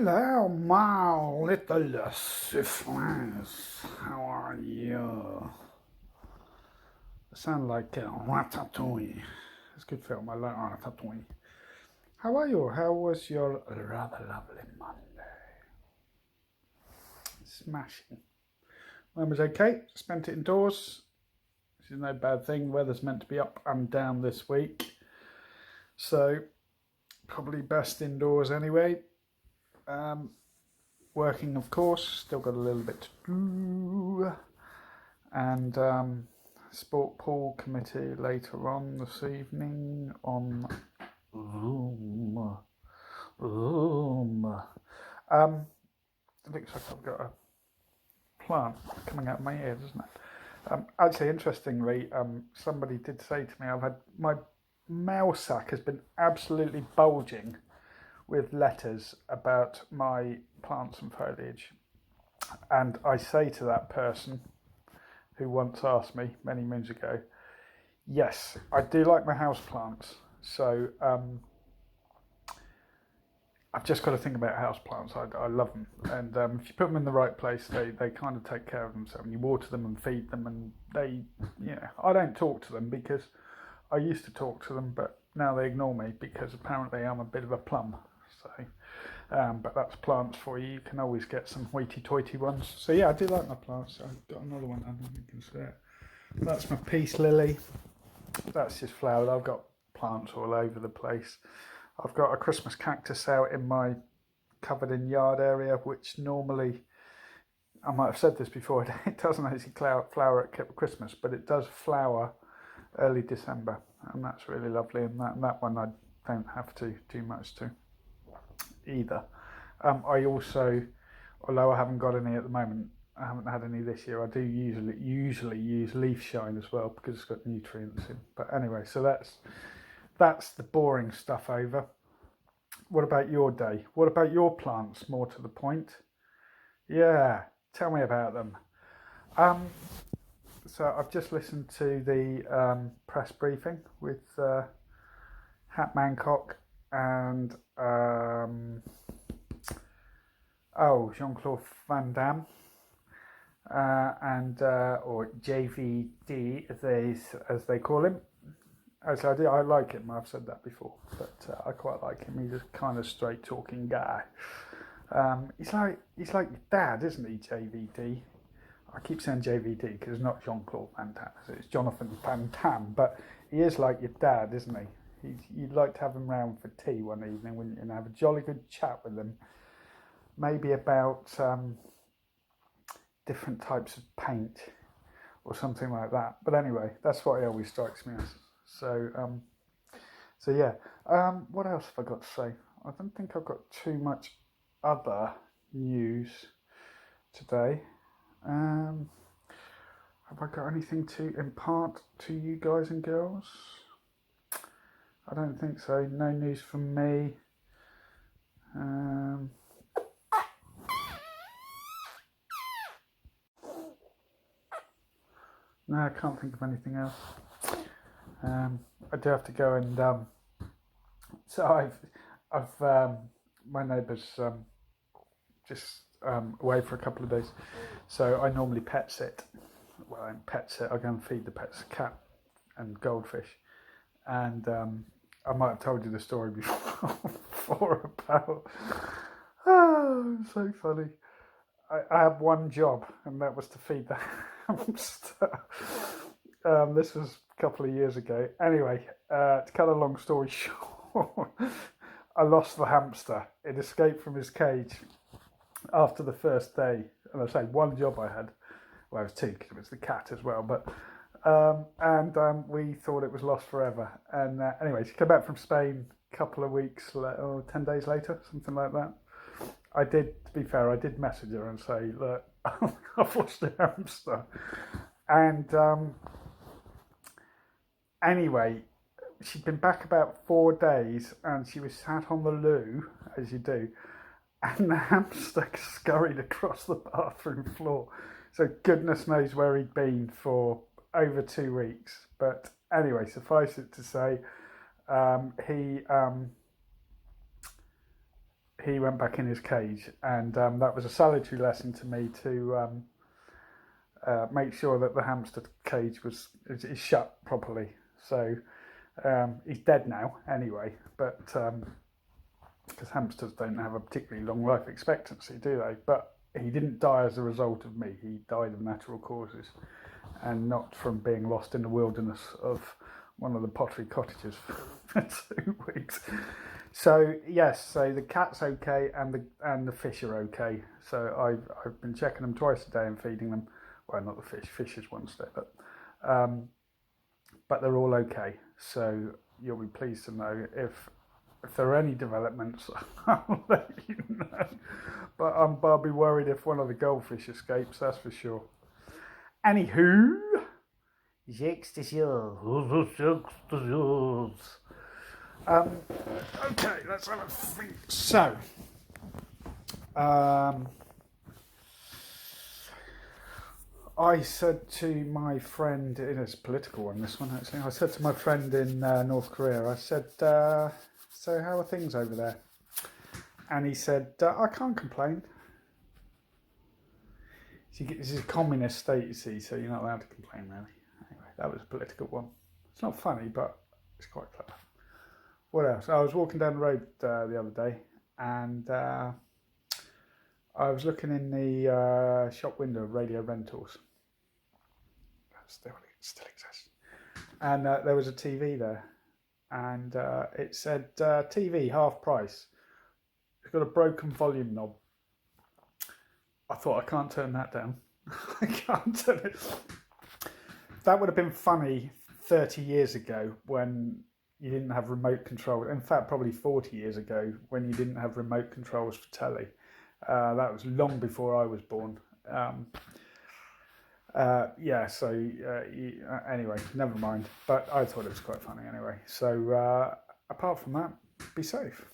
Hello, my little siblings. How are you? I sound like Ratatouille. It's a good film. I like Ratatouille. How are you? How was your rather lovely Monday? Smashing. Mine was okay. Spent it indoors. This is no bad thing. Weather's meant to be up and down this week. So, probably best indoors anyway. Working, of course, still got a little bit to do, and sport pool committee later on this evening on Zoom. It looks like I've got a plant coming out of my ear, doesn't it? Actually, interestingly, somebody did say to me, I've had my mail sack has been absolutely bulging with letters about my plants and foliage. And I say to that person who once asked me many moons ago, yes, I do like my house plants. So I've just got to think about house plants. I love them. And if you put them in the right place, they kind of take care of themselves. And you water them and feed them. And I don't talk to them because I used to talk to them, but now they ignore me because apparently I'm a bit of a plum. So, but that's plants for you. You can always get some hoity-toity ones. So yeah, I do like my plants. I've got another one. I don't think you can see it. That's my peace lily. That's just flowered. I've got plants all over the place. I've got a Christmas cactus out in my covered in yard area, which normally, I might have said this before, it doesn't actually flower at Christmas, but it does flower early December, and that's really lovely. And that one I don't have to do much to either. I also, although I haven't got any at the moment, I haven't had any this year, I do usually use leaf shine as well because it's got nutrients in. But anyway, so that's the boring stuff over. What about your day? What about your plants, more to the point? Yeah, tell me about them. So I've just listened to the press briefing with Mancock and Jean-Claude Van Tam or JVD as they call him. Actually, I like him. I've said that before, but I quite like him. He's a kind of straight talking guy. He's like your dad, isn't he, JVD? I keep saying JVD because it's not Jean-Claude Van Tam, so it's Jonathan Van Tam, but he is like your dad, isn't he? You'd like to have him round for tea one evening, wouldn't you? And have a jolly good chat with him, maybe about different types of paint or something like that. But anyway, that's what he always strikes me as. So yeah. What else have I got to say? I don't think I've got too much other news today. Have I got anything to impart to you guys and girls? I don't think so. No news from me. No, I can't think of anything else. I do have to go and so I've my neighbour's just away for a couple of days, so I normally pet sit. Well, I don't pet sit. I go and feed the pets, cat and goldfish, and I might have told you the story before about. Oh, so funny. I have one job, and that was to feed the hamster. This was a couple of years ago. Anyway, to cut a long story short, I lost the hamster. It escaped from his cage after the first day. And I say one job I had. Well, it was two because it was the cat as well. But we thought it was lost forever. And anyway, she came back from Spain a couple of weeks, 10 days later, something like that. To be fair, I did message her and say, look, I've lost the hamster. And anyway, she'd been back about 4 days and she was sat on the loo, as you do, and the hamster scurried across the bathroom floor. So goodness knows where he'd been for over 2 weeks. But anyway, suffice it to say, he he went back in his cage, and that was a salutary lesson to me to make sure that the hamster cage is shut properly. So he's dead now anyway, but because hamsters don't have a particularly long life expectancy, do they? But he didn't die as a result of me. He died of natural causes, and not from being lost in the wilderness of one of the pottery cottages for 2 weeks. So yes, so the cat's okay, and the fish are okay. So I've been checking them twice a day and feeding them. Well, not the fish. Fish is once a day, but they're all okay. So you'll be pleased to know if there are any developments, I'll let you know. But I'll be worried if one of the goldfish escapes. That's for sure. Anywho, okay, let's have a think. So, I said to my friend, it's a political one, this one actually. I said to my friend in North Korea, I said, so how are things over there? And he said, I can't complain. This is a communist state, you see, so you're not allowed to complain, really. Anyway, that was a political one. It's not funny, but it's quite clever. What else? I was walking down the road the other day, and I was looking in the shop window of Radio Rentals. Still exists. And there was a TV there, and it said TV half price. It's got a broken volume knob. I thought, I can't turn that down. I can't turn it. That would have been funny 30 years ago when you didn't have remote control. In fact, probably 40 years ago when you didn't have remote controls for telly. That was long before I was born. Anyway, never mind. But I thought it was quite funny anyway. So apart from that, be safe.